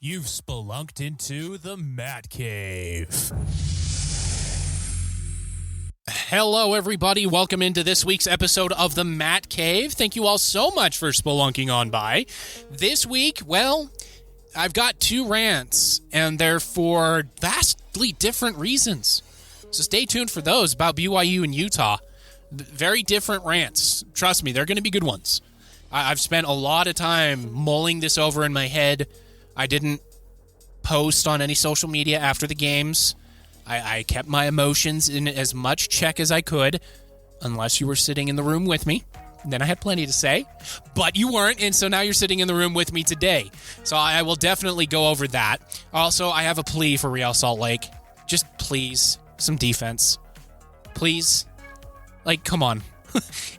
You've spelunked into the Matt Cave. Hello, everybody. Welcome into this week's episode of the Matt Cave. Thank you all so much for spelunking on by. This week, well, I've got two rants, and they're for vastly different reasons. So stay tuned for those about BYU and Utah. Very different rants. Trust me, they're going to be good ones. I've spent a lot of time mulling this over in my head. I didn't post on any social media after the games. I kept my emotions in as much check as I could, unless you were sitting in the room with me. Then I had plenty to say, but you weren't, and so now you're sitting in the room with me today. So I will definitely go over that. Also, I have a plea for Real Salt Lake. Just please, some defense. Please. Like, come on.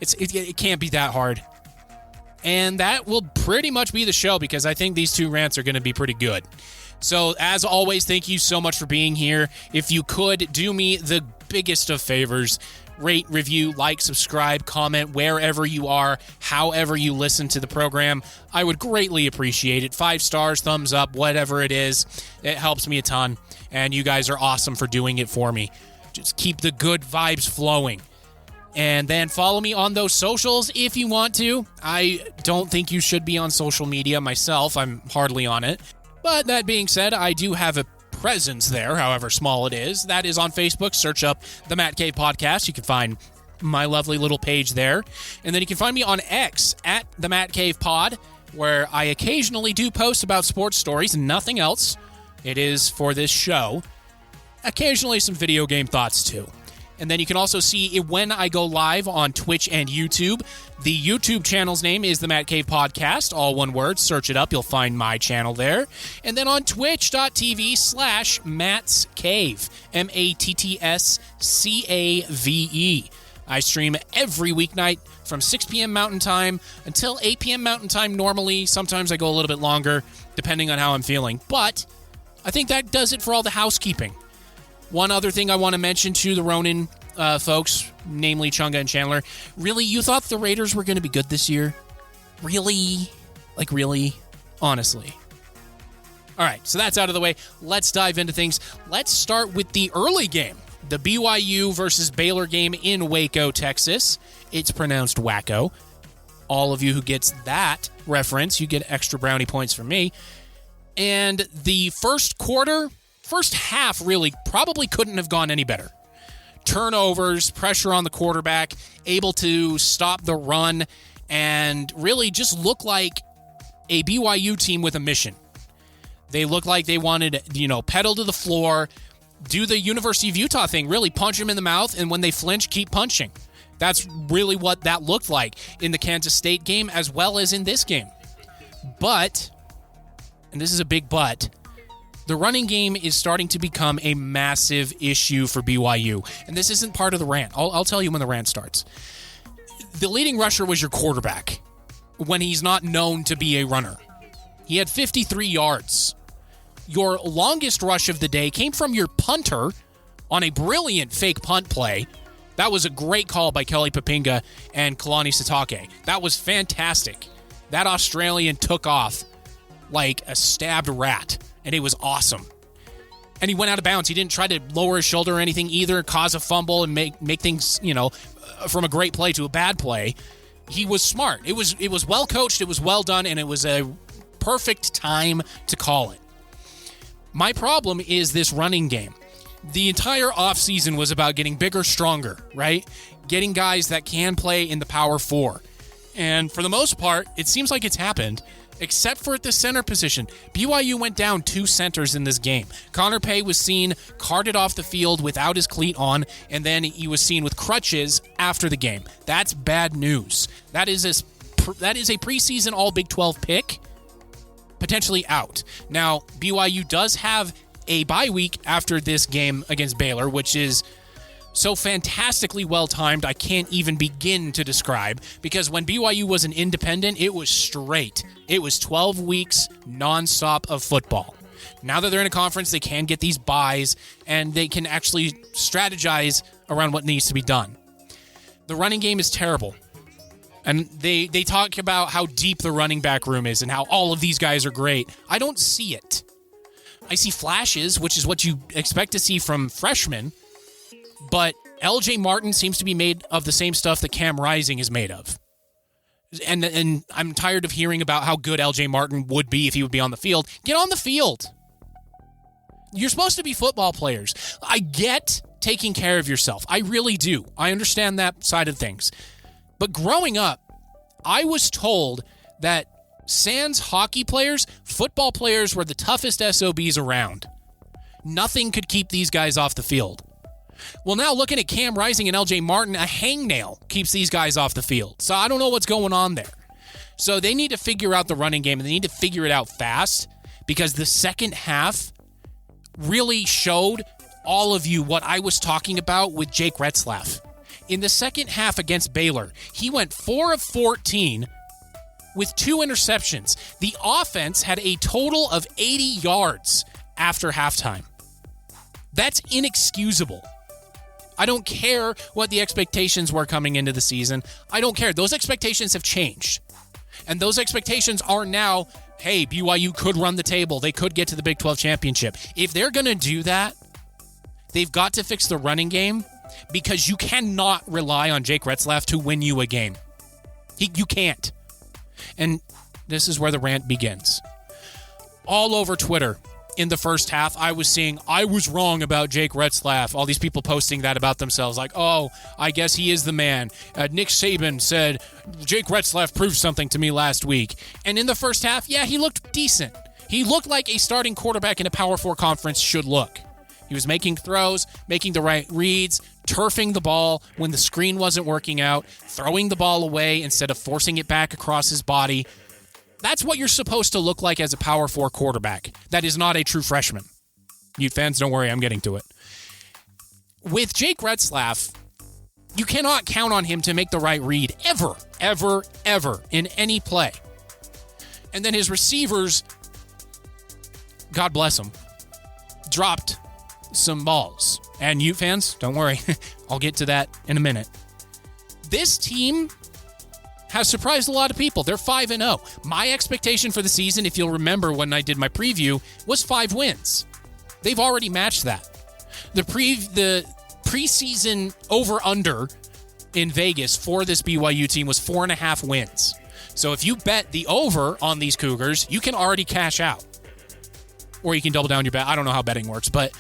It can't be that hard. And that will pretty much be the show because I think these two rants are going to be pretty good. So, as always, thank you so much for being here. If you could, do me the biggest of favors. Rate, review, like, subscribe, comment wherever you are, however you listen to the program. I would greatly appreciate it. 5 stars, thumbs up, whatever it is. It helps me a ton. And you guys are awesome for doing it for me. Just keep the good vibes flowing. And then follow me on those socials if you want to. I don't think you should be on social media myself. I'm hardly on it. But that being said, I do have a presence there, however small it is. That is on Facebook. Search up the Matt Cave Podcast. You can find my lovely little page there. And then you can find me on X at the Matt Cave Pod, where I occasionally do post about sports stories and nothing else. It is for this show. Occasionally some video game thoughts too. And then you can also see when I go live on Twitch and YouTube. The YouTube channel's name is the Matt Cave Podcast, all one word. Search it up. You'll find my channel there. And then on twitch.tv/Matt's Cave, MATTSCAVE. I stream every weeknight from 6 p.m. Mountain Time until 8 p.m. Mountain Time normally. Sometimes I go a little bit longer, depending on how I'm feeling. But I think that does it for all the housekeeping. One other thing I want to mention to the Ronin folks, namely Chunga and Chandler. Really, you thought the Raiders were going to be good this year? Really? Like, really? Honestly. All right, so that's out of the way. Let's dive into things. Let's start with the early game. The BYU versus Baylor game in Waco, Texas. It's pronounced Wacko. All of you who gets that reference, you get extra brownie points from me. And the first half really probably couldn't have gone any better. Turnovers, pressure on the quarterback, able to stop the run, and really just look like a BYU team with a mission. They look like they wanted, pedal to the floor, do the University of Utah thing, really punch them in the mouth, and when they flinch, keep punching. That's really what that looked like in the Kansas State game as well as in this game. But, and this is a big but, the running game is starting to become a massive issue for BYU. And this isn't part of the rant. I'll tell you when the rant starts. The leading rusher was your quarterback when he's not known to be a runner. He had 53 yards. Your longest rush of the day came from your punter on a brilliant fake punt play. That was a great call by Kelly Papinga and Kalani Sitake. That was fantastic. That Australian took off like a stabbed rat. And it was awesome. And he went out of bounds. He didn't try to lower his shoulder or anything either, cause a fumble and make things, from a great play to a bad play. He was smart. It was well coached, it was well done, and it was a perfect time to call it. My problem is this running game. The entire offseason was about getting bigger, stronger, right? Getting guys that can play in the Power 4. And for the most part, it seems like it's happened. Except for at the center position. BYU went down 2 centers in this game. Connor Pay was seen carted off the field without his cleat on, and then he was seen with crutches after the game. That's bad news. That is a preseason all Big 12 pick, potentially out. Now, BYU does have a bye week after this game against Baylor, which is so fantastically well-timed, I can't even begin to describe, because when BYU was an independent, it was straight. It was 12 weeks nonstop of football. Now that they're in a conference, they can get these buys, and they can actually strategize around what needs to be done. The running game is terrible. And they talk about how deep the running back room is and how all of these guys are great. I don't see it. I see flashes, which is what you expect to see from freshmen. But LJ Martin seems to be made of the same stuff that Cam Rising is made of. And I'm tired of hearing about how good LJ Martin would be if he would be on the field. Get on the field. You're supposed to be football players. I get taking care of yourself. I really do. I understand that side of things. But growing up, I was told that sans hockey players, football players were the toughest SOBs around. Nothing could keep these guys off the field. Well, now looking at Cam Rising and LJ Martin, a hangnail keeps these guys off the field. So I don't know what's going on there. So they need to figure out the running game, and they need to figure it out fast, because the second half really showed all of you what I was talking about with Jake Retzlaff. In the second half against Baylor, he went 4 of 14 with 2 interceptions. The offense had a total of 80 yards after halftime. That's inexcusable. I don't care what the expectations were coming into the season. I don't care. Those expectations have changed. And those expectations are now, hey, BYU could run the table. They could get to the Big 12 championship. If they're going to do that, they've got to fix the running game, because you cannot rely on Jake Retzlaff to win you a game. You can't. And this is where the rant begins. All over Twitter in the first half, I was seeing, I was wrong about Jake Retzlaff. All these people posting that about themselves, like, oh, I guess he is the man. Nick Saban said, Jake Retzlaff proved something to me last week. And in the first half, yeah, he looked decent. He looked like a starting quarterback in a Power 4 conference should look. He was making throws, making the right reads, turfing the ball when the screen wasn't working out, throwing the ball away instead of forcing it back across his body. That's what you're supposed to look like as a Power 4 quarterback. That is not a true freshman. You fans, don't worry, I'm getting to it. With Jake Retzlaff, you cannot count on him to make the right read ever, ever, ever in any play. And then his receivers, God bless them, dropped some balls. And you fans, don't worry, I'll get to that in a minute. This team has surprised a lot of people. They're 5-0. My expectation for the season, if you'll remember when I did my preview, was 5 wins. They've already matched that. The preseason over-under in Vegas for this BYU team was 4.5 wins. So if you bet the over on these Cougars, you can already cash out. Or you can double down your bet. I don't know how betting works, but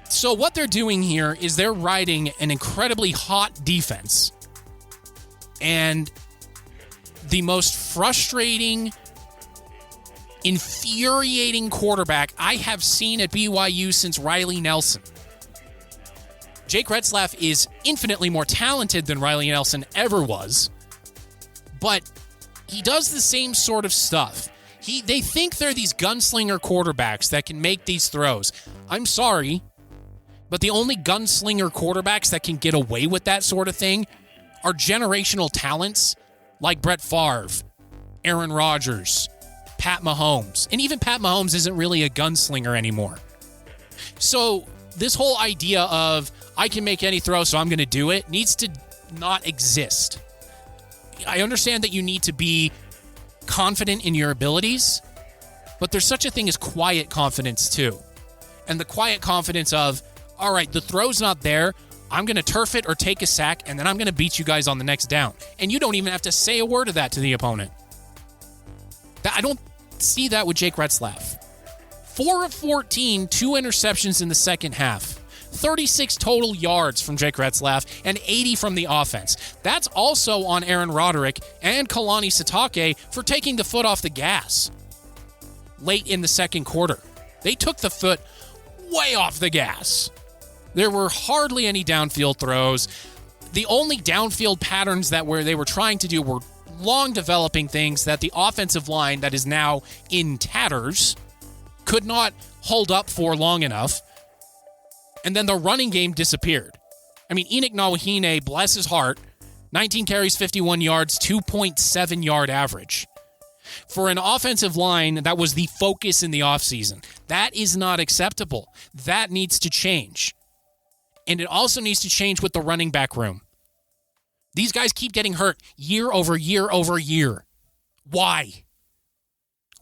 so what they're doing here is they're riding an incredibly hot defense. And the most frustrating, infuriating quarterback I have seen at BYU since Riley Nelson. Jake Retzlaff is infinitely more talented than Riley Nelson ever was, but he does the same sort of stuff. They think they're these gunslinger quarterbacks that can make these throws. I'm sorry, but the only gunslinger quarterbacks that can get away with that sort of thing are generational talents like Brett Favre, Aaron Rodgers, Pat Mahomes. And even Pat Mahomes isn't really a gunslinger anymore. So this whole idea of I can make any throw, so I'm going to do it, needs to not exist. I understand that you need to be confident in your abilities, but there's such a thing as quiet confidence too. And the quiet confidence of, all right, the throw's not there, I'm going to turf it or take a sack, and then I'm going to beat you guys on the next down. And you don't even have to say a word of that to the opponent. I don't see that with Jake Retzlaff. 4 of 14, 2 interceptions in the second half. 36 total yards from Jake Retzlaff and 80 from the offense. That's also on Aaron Roderick and Kalani Sitake for taking the foot off the gas late in the second quarter. They took the foot way off the gas. There were hardly any downfield throws. The only downfield patterns that they were trying to do were long developing things that the offensive line that is now in tatters could not hold up for long enough. And then the running game disappeared. I mean, Enoch Nawahine, bless his heart, 19 carries, 51 yards, 2.7 yard average. For an offensive line, that was the focus in the offseason. That is not acceptable. That needs to change. And it also needs to change with the running back room. These guys keep getting hurt year over year over year. Why?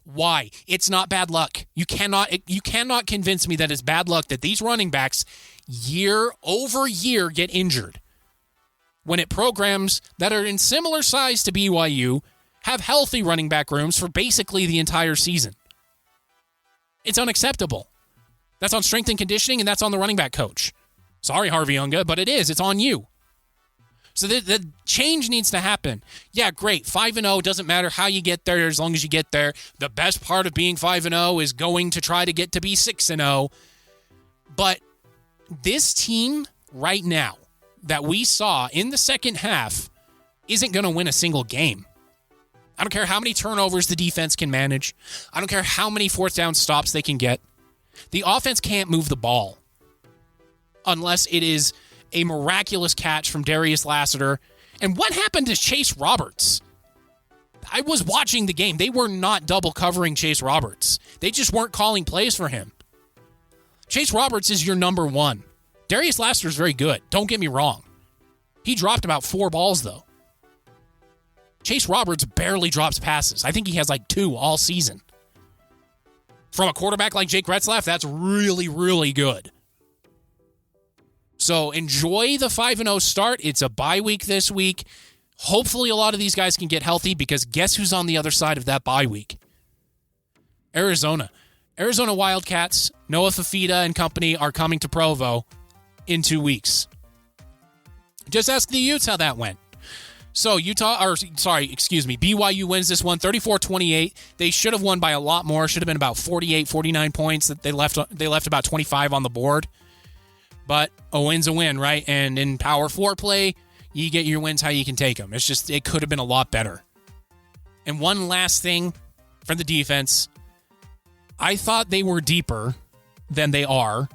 Why? It's not bad luck. You cannot convince me that it's bad luck that these running backs year over year get injured. When it programs that are in similar size to BYU have healthy running back rooms for basically the entire season. It's unacceptable. That's on strength and conditioning, and that's on the running back coach. Sorry, Harvey Unga, but it is. It's on you. So the change needs to happen. Yeah, great. 5-0, doesn't matter how you get there as long as you get there. The best part of being 5-0 is going to try to get to be 6-0. But this team right now that we saw in the second half isn't going to win a single game. I don't care how many turnovers the defense can manage. I don't care how many fourth down stops they can get. The offense can't move the ball unless it is a miraculous catch from Darius Lassiter. And what happened to Chase Roberts? I was watching the game. They were not double covering Chase Roberts. They just weren't calling plays for him. Chase Roberts is your number one. Darius Lassiter is very good. Don't get me wrong. He dropped about 4 balls, though. Chase Roberts barely drops passes. I think he has like 2 all season. From a quarterback like Jake Retzlaff, that's really, really good. So enjoy the 5-0 start. It's a bye week this week. Hopefully a lot of these guys can get healthy because guess who's on the other side of that bye week? Arizona. Arizona Wildcats, Noah Fafita and company are coming to Provo in 2 weeks. Just ask the Utes how that went. So BYU wins this one 34-28. They should have won by a lot more. Should have been about 48, 49 points. That they left about 25 on the board. But a win's a win, right? And in Power 4 play, you get your wins how you can take them. It's just, it could have been a lot better. And one last thing from the defense. I thought they were deeper than they are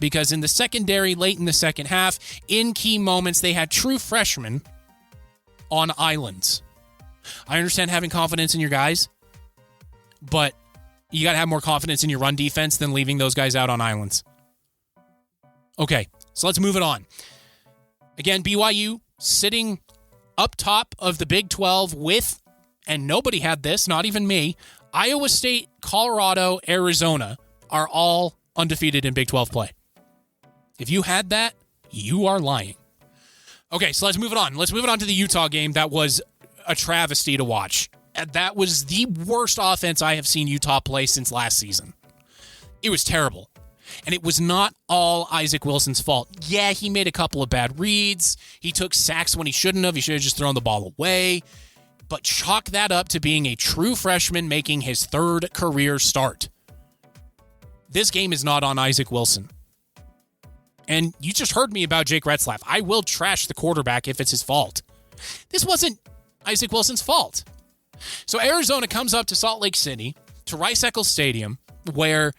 because in the secondary, late in the second half, in key moments, they had true freshmen on islands. I understand having confidence in your guys, but you got to have more confidence in your run defense than leaving those guys out on islands. Okay, so let's move it on. Again, BYU sitting up top of the Big 12 with, and nobody had this, not even me, Iowa State, Colorado, Arizona are all undefeated in Big 12 play. If you had that, you are lying. Okay, so let's move it on. Let's move it on to the Utah game. That was a travesty to watch. That was the worst offense I have seen Utah play since last season. It was terrible. And it was not all Isaac Wilson's fault. Yeah, he made a couple of bad reads. He took sacks when he shouldn't have. He should have just thrown the ball away. But chalk that up to being a true freshman making his 3rd career start. This game is not on Isaac Wilson. And you just heard me about Jake Retzlaff. I will trash the quarterback if it's his fault. This wasn't Isaac Wilson's fault. So Arizona comes up to Salt Lake City, to Rice-Eccles Stadium, where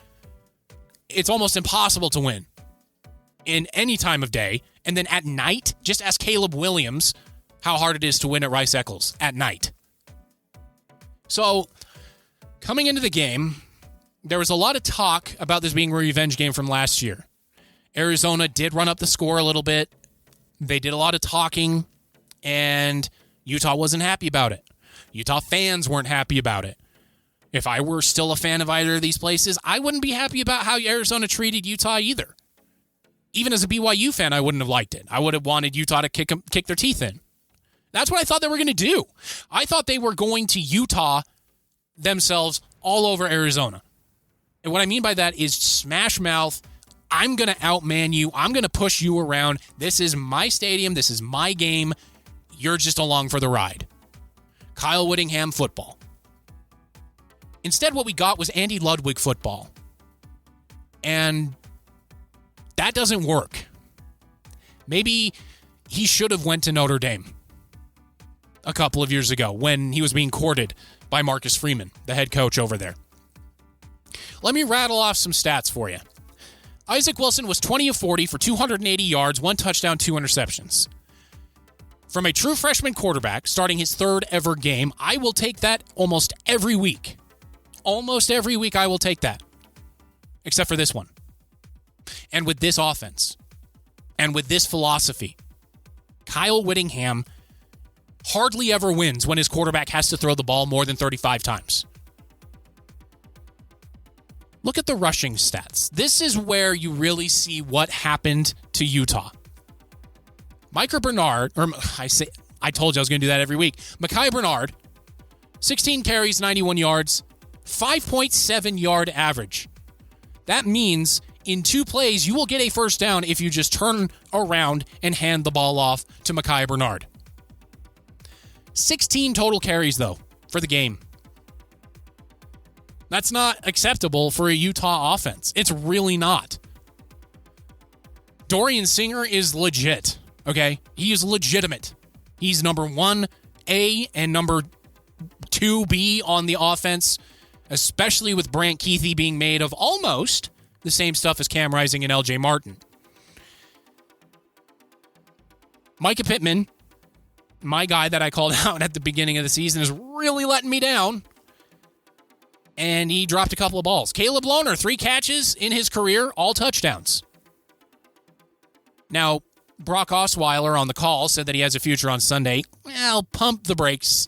it's almost impossible to win in any time of day. And then at night, just ask Caleb Williams how hard it is to win at Rice-Eccles at night. So coming into the game, there was a lot of talk about this being a revenge game from last year. Arizona did run up the score a little bit. They did a lot of talking, and Utah wasn't happy about it. Utah fans weren't happy about it. If I were still a fan of either of these places, I wouldn't be happy about how Arizona treated Utah either. Even as a BYU fan, I wouldn't have liked it. I would have wanted Utah to kick their teeth in. That's what I thought they were going to do. I thought they were going to Utah themselves all over Arizona. And what I mean by that is smash mouth. I'm going to outman you. I'm going to push you around. This is my stadium. This is my game. You're just along for the ride. Kyle Whittingham football. Instead, what we got was Andy Ludwig football. And that doesn't work. Maybe he should have went to Notre Dame a couple of years ago when he was being courted by Marcus Freeman, the head coach over there. Let me rattle off some stats for you. Isaac Wilson was 20 of 40 for 280 yards, 1 touchdown, 2 interceptions. From a true freshman quarterback starting his 3rd ever game, I will take that almost every week. Almost every week I will take that. Except for this one. And with this offense. And with this philosophy. Kyle Whittingham hardly ever wins when his quarterback has to throw the ball more than 35 times. Look at the rushing stats. This is where you really see what happened to Utah. Micah Bernard, I told you I was going to do that every week. Micah Bernard, 16 carries, 91 yards, 5.7 yard average. That means in 2 plays, you will get a first down if you just turn around and hand the ball off to Micah Bernard. 16 total carries, though, for the game. That's not acceptable for a Utah offense. It's really not. Dorian Singer is legit, okay? He is legitimate. He's number 1A and number 2B on the offense, especially with Brant Keithy being made of almost the same stuff as Cam Rising and LJ Martin. Micah Pittman, my guy that I called out at the beginning of the season, is really letting me down. And he dropped a couple of balls. Caleb Lohner, 3 catches in his career, all touchdowns. Now, Brock Osweiler on the call said that he has a future on Sunday. Well, pump the brakes.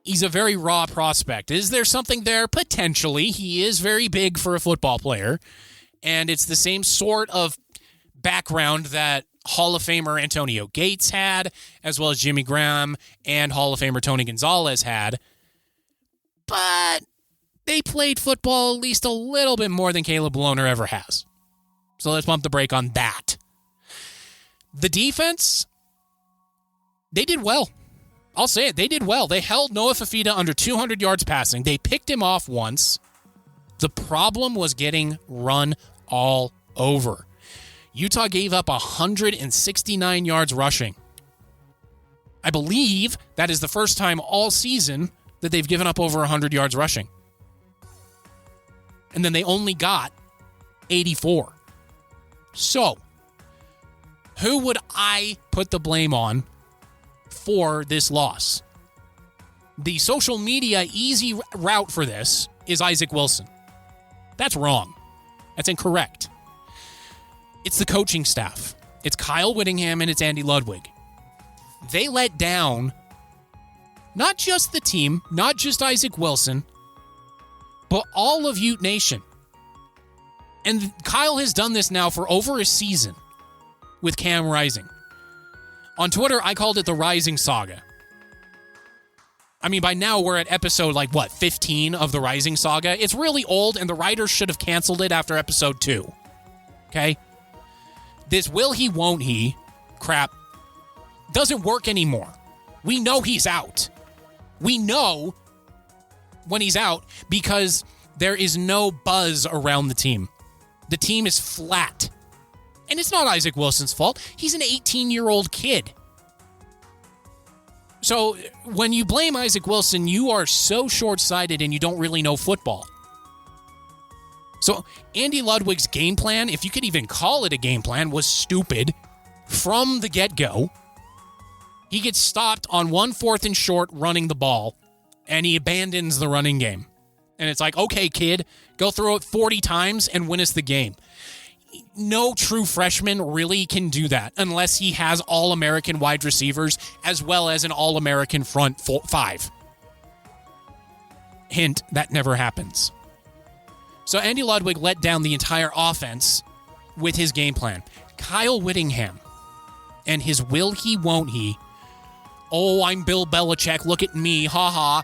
He's a very raw prospect. Is there something there? Potentially. He is very big for a football player. And it's the same sort of background that Hall of Famer Antonio Gates had, as well as Jimmy Graham and Hall of Famer Tony Gonzalez had. But they played football at least a little bit more than Caleb Lohner ever has. So let's pump the brake on that. The defense, they did well. I'll say it. They did well. They held Noah Fafita under 200 yards passing. They picked him off once. The problem was getting run all over. Utah gave up 169 yards rushing. I believe that is the first time all season that they've given up over 100 yards rushing. And then they only got 84. So, who would I put the blame on for this loss? The social media easy route for this is Isaac Wilson. That's wrong. That's incorrect. It's the coaching staff. It's Kyle Whittingham and it's Andy Ludwig. They let down not just the team, not just Isaac Wilson, but all of Ute Nation. And Kyle has done this now for over a season with Cam Rising. On Twitter, I called it the Rising Saga. I mean, by now we're at episode 15 of the Rising Saga. It's really old, and the writers should have canceled it after episode 2. Okay? This will he, won't he crap doesn't work anymore. We know he's out. We know when he's out because there is no buzz around the team. The team is flat. And it's not Isaac Wilson's fault. He's an 18-year-old kid. So when you blame Isaac Wilson, you are so short-sighted and you don't really know football. So Andy Ludwig's game plan, if you could even call it a game plan, was stupid from the get-go. He gets stopped on 1 4th and short running the ball, and he abandons the running game. And it's like, okay, kid, go throw it 40 times and win us the game. No true freshman really can do that unless he has all-American wide receivers as well as an all-American front 5. Hint, that never happens. So Andy Ludwig let down the entire offense with his game plan. Kyle Whittingham and his will he, won't he. Oh, I'm Bill Belichick. Look at me. Ha ha.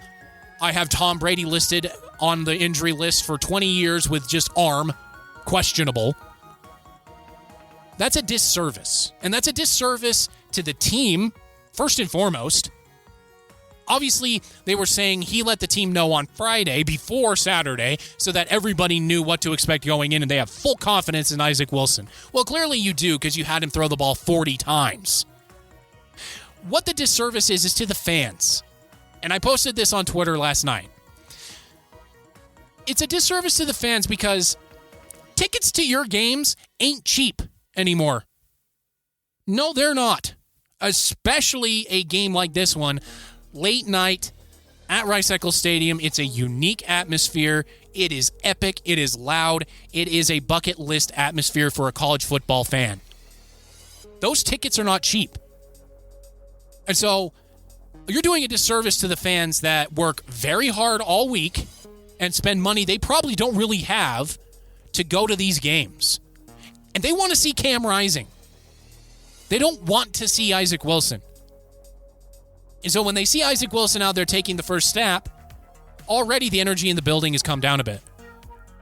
I have Tom Brady listed on the injury list for 20 years with just arm. Questionable. That's a disservice. And that's a disservice to the team, first and foremost. Obviously, they were saying he let the team know on Friday before Saturday so that everybody knew what to expect going in and they have full confidence in Isaac Wilson. Well, clearly you do because you had him throw the ball 40 times. What the disservice is to the fans. And I posted this on Twitter last night. It's a disservice to the fans because tickets to your games ain't cheap anymore. No, they're not. Especially a game like this one. Late night at Rice Eccles Stadium. It's a unique atmosphere. It is epic. It is loud. It is a bucket list atmosphere for a college football fan. Those tickets are not cheap. And so you're doing a disservice to the fans that work very hard all week and spend money they probably don't really have to go to these games. And they want to see Cam Rising. They don't want to see Isaac Wilson. And so when they see Isaac Wilson out there taking the first snap, already the energy in the building has come down a bit.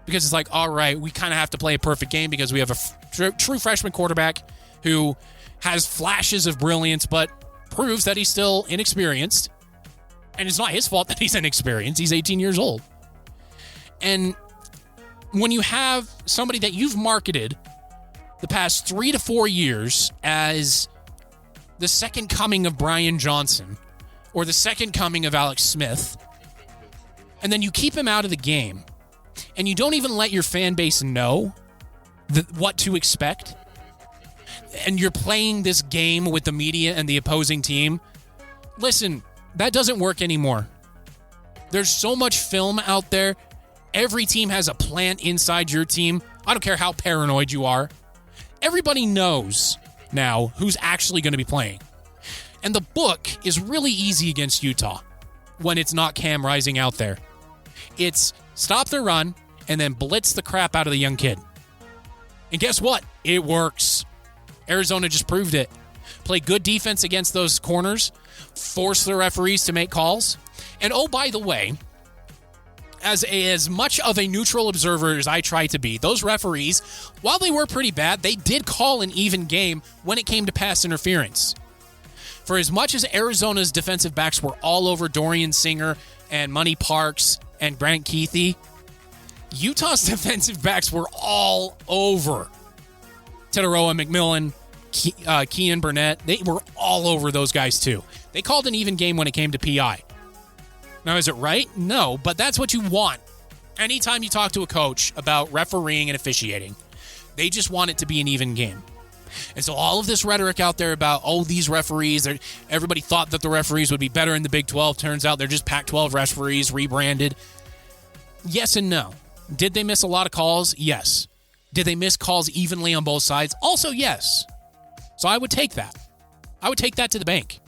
Because it's like, all right, we kind of have to play a perfect game because we have a true freshman quarterback who has flashes of brilliance, but proves that he's still inexperienced. And it's not his fault that he's inexperienced. He's 18 years old. And when you have somebody that you've marketed the past 3 to 4 years as the second coming of Brian Johnson or the second coming of Alex Smith, and then you keep him out of the game, and you don't even let your fan base know what to expect, and you're playing this game with the media and the opposing team, listen, that doesn't work anymore. There's so much film out there. Every team has a plant inside your team. I don't care how paranoid you are. Everybody knows now who's actually going to be playing. And the book is really easy against Utah when it's not Cam Rising out there. It's stop the run and then blitz the crap out of the young kid. And guess what? It works. Arizona just proved it. Play good defense against those corners. Force the referees to make calls. And oh, by the way, as much of a neutral observer as I try to be, those referees, while they were pretty bad, they did call an even game when it came to pass interference. For as much as Arizona's defensive backs were all over Dorian Singer and Money Parks and Brant Keithy, Utah's defensive backs were all over Tetaroa McMillan, Kean Burnett. They were all over those guys too. They called an even game when it came to PI. Now, is it right? No, but that's what you want. Anytime you talk to a coach about refereeing and officiating, they just want it to be an even game. And so all of this rhetoric out there about, these referees, everybody thought that the referees would be better in the Big 12. Turns out they're just Pac-12 referees rebranded. Yes and no. Did they miss a lot of calls? Yes. Did they miss calls evenly on both sides? Also, yes. So I would take that. I would take that to the bank.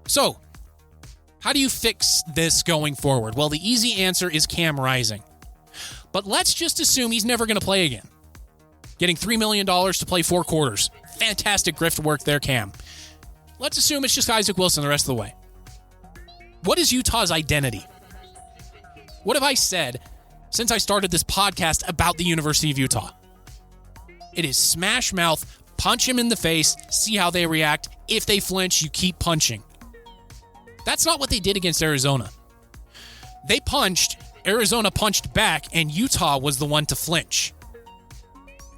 So, how do you fix this going forward? Well, the easy answer is Cam Rising. But let's just assume he's never going to play again. Getting $3 million to play 4 quarters. Fantastic grift work there, Cam. Let's assume it's just Isaac Wilson the rest of the way. What is Utah's identity? What have I said since I started this podcast about the University of Utah? It is smash mouth, punch him in the face, see how they react. If they flinch, you keep punching. That's not what they did against Arizona. They punched, Arizona punched back, and Utah was the one to flinch.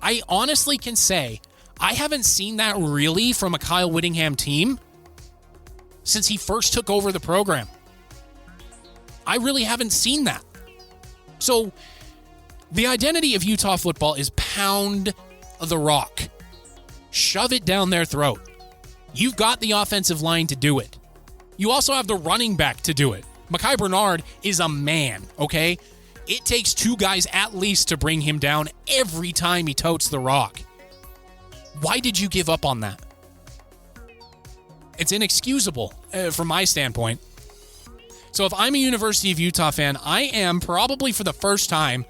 I honestly can say I haven't seen that really from a Kyle Whittingham team since he first took over the program. I really haven't seen that. So the identity of Utah football is pound the rock. Shove it down their throat. You've got the offensive line to do it. You also have the running back to do it. Mekhi Bernard is a man, okay? It takes 2 guys at least to bring him down every time he totes the rock. Why did you give up on that? It's inexcusable from my standpoint. So if I'm a University of Utah fan, I am probably for the first time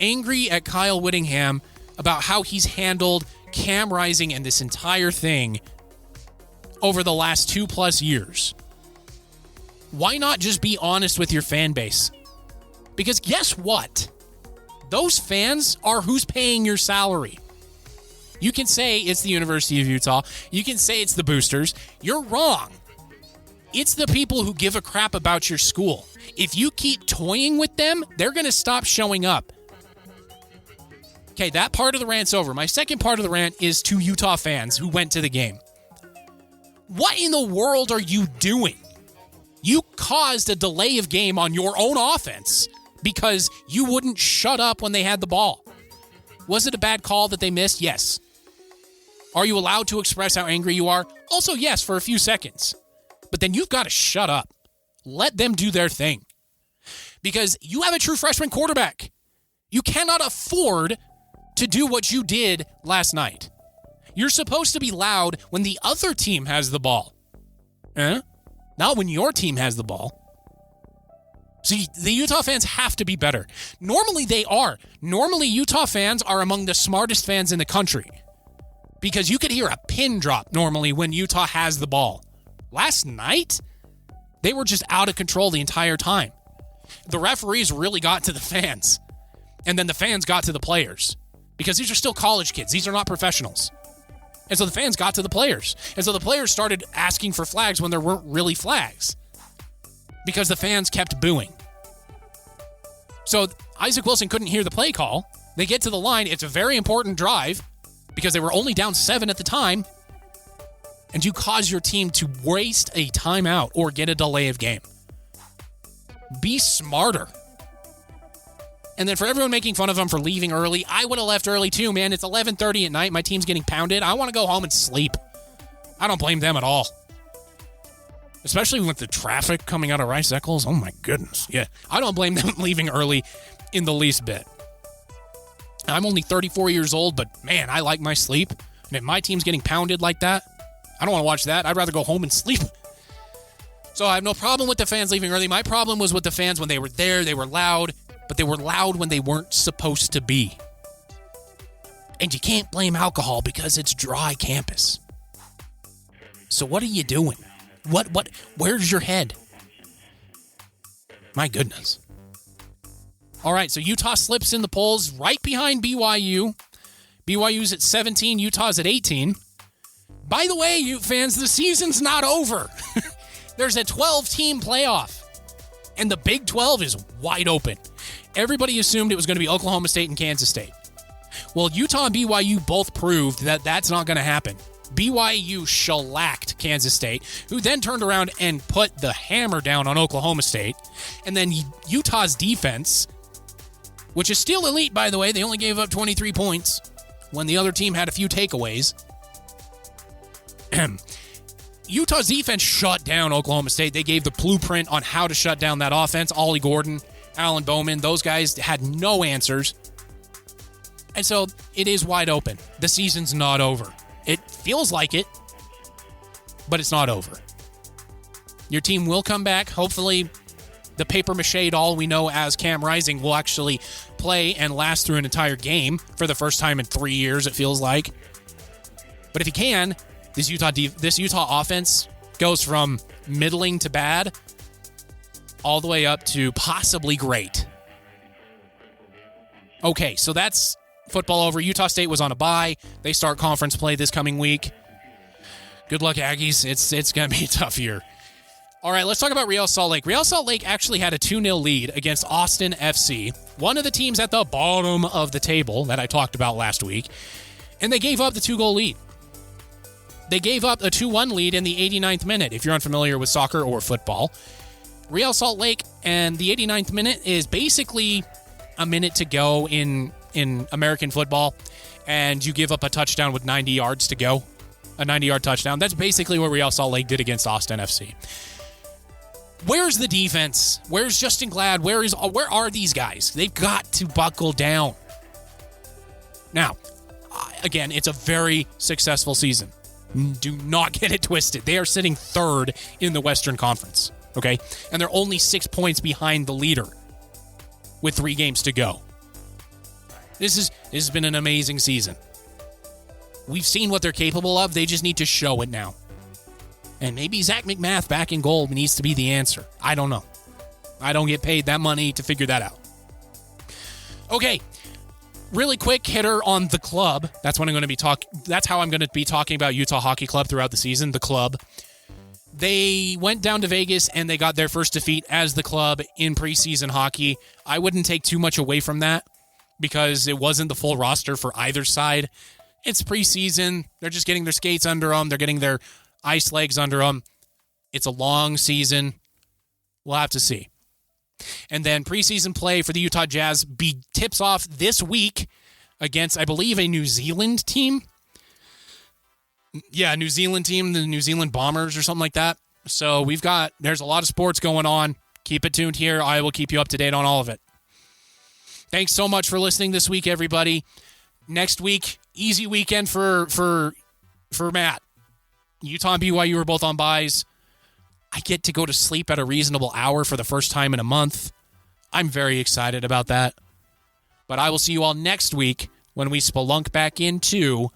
angry at Kyle Whittingham about how he's handled Cam Rising and this entire thing over the last 2+ years. Why not just be honest with your fan base? Because guess what? Those fans are who's paying your salary. You can say it's the University of Utah. You can say it's the boosters. You're wrong. It's the people who give a crap about your school. If you keep toying with them, they're going to stop showing up. Okay, that part of the rant's over. My second part of the rant is to Utah fans who went to the game. What in the world are you doing? You caused a delay of game on your own offense because you wouldn't shut up when they had the ball. Was it a bad call that they missed? Yes. Are you allowed to express how angry you are? Also, yes, for a few seconds. But then you've got to shut up. Let them do their thing. Because you have a true freshman quarterback. You cannot afford to do what you did last night. You're supposed to be loud when the other team has the ball. Not when your team has the ball. See, the Utah fans have to be better. Normally they are. Normally Utah fans are among the smartest fans in the country because you could hear a pin drop normally when Utah has the ball. Last night, they were just out of control the entire time. The referees really got to the fans, and then the fans got to the players because these are still college kids. These are not professionals. And so the fans got to the players. And so the players started asking for flags when there weren't really flags because the fans kept booing. So Isaac Wilson couldn't hear the play call. They get to the line. It's a very important drive because they were only down 7 at the time. And you cause your team to waste a timeout or get a delay of game. Be smarter. And then for everyone making fun of him for leaving early, I would have left early too, man. It's 11:30 at night. My team's getting pounded. I want to go home and sleep. I don't blame them at all. Especially with the traffic coming out of Rice Eccles. Oh my goodness. Yeah, I don't blame them leaving early in the least bit. I'm only 34 years old, but man, I like my sleep. And if my team's getting pounded like that, I don't want to watch that. I'd rather go home and sleep. So I have no problem with the fans leaving early. My problem was with the fans when they were there. They were loud, but they were loud when they weren't supposed to be. And you can't blame alcohol because it's dry campus. So what are you doing? Where's your head? My goodness. All right, so Utah slips in the polls right behind BYU. BYU's at 17, Utah's at 18. By the way, Ute fans, the season's not over. There's a 12-team playoff, and the Big 12 is wide open. Everybody assumed it was going to be Oklahoma State and Kansas State. Well, Utah and BYU both proved that that's not going to happen. BYU shellacked Kansas State, who then turned around and put the hammer down on Oklahoma State. And then Utah's defense, which is still elite, by the way, they only gave up 23 points when the other team had a few takeaways. Utah's defense shut down Oklahoma State. They gave the blueprint on how to shut down that offense. Ollie Gordon, Alan Bowman, those guys had no answers. And so it is wide open. The season's not over. It feels like it, but it's not over. Your team will come back. Hopefully, the paper-mache doll we know as Cam Rising will actually play and last through an entire game for the first time in 3 years, it feels like. But if he can, this Utah offense goes from middling to bad all the way up to possibly great. Okay, so that's football over. Utah State was on a bye. They start conference play this coming week. Good luck, Aggies. It's going to be a tough year. All right, let's talk about Real Salt Lake. Real Salt Lake actually had a 2-0 lead against Austin FC, one of the teams at the bottom of the table that I talked about last week, and they gave up the 2-goal lead. They gave up a 2-1 lead in the 89th minute, if you're unfamiliar with soccer or football. Real Salt Lake and the 89th minute is basically a minute to go in American football, and you give up a touchdown with 90 yards to go. A 90-yard touchdown. That's basically what Real Salt Lake did against Austin FC. Where's the defense? Where's Justin Glad? Where are these guys? They've got to buckle down. Now, again, it's a very successful season. Do not get it twisted. They are sitting third in the Western Conference, okay? And they're only 6 points behind the leader with 3 games to go. This has been an amazing season. We've seen what they're capable of. They just need to show it now. And maybe Zach McMath back in goal needs to be the answer. I don't know. I don't get paid that money to figure that out. Okay. Really quick hitter on the club. That's what I'm going to be That's how I'm going to be talking about Utah Hockey Club throughout the season. The club. They went down to Vegas and they got their first defeat as the club in preseason hockey. I wouldn't take too much away from that because it wasn't the full roster for either side. It's preseason. They're just getting their skates under them. They're getting their ice legs under them. It's a long season. We'll have to see. And then preseason play for the Utah Jazz tips off this week against, I believe, a New Zealand team. Yeah, New Zealand team, the New Zealand Bombers or something like that. So there's a lot of sports going on. Keep it tuned here. I will keep you up to date on all of it. Thanks so much for listening this week, everybody. Next week, easy weekend for Matt. Utah and BYU are both on byes. I get to go to sleep at a reasonable hour for the first time in a month. I'm very excited about that. But I will see you all next week when we spelunk back into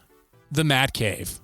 the Mad Cave.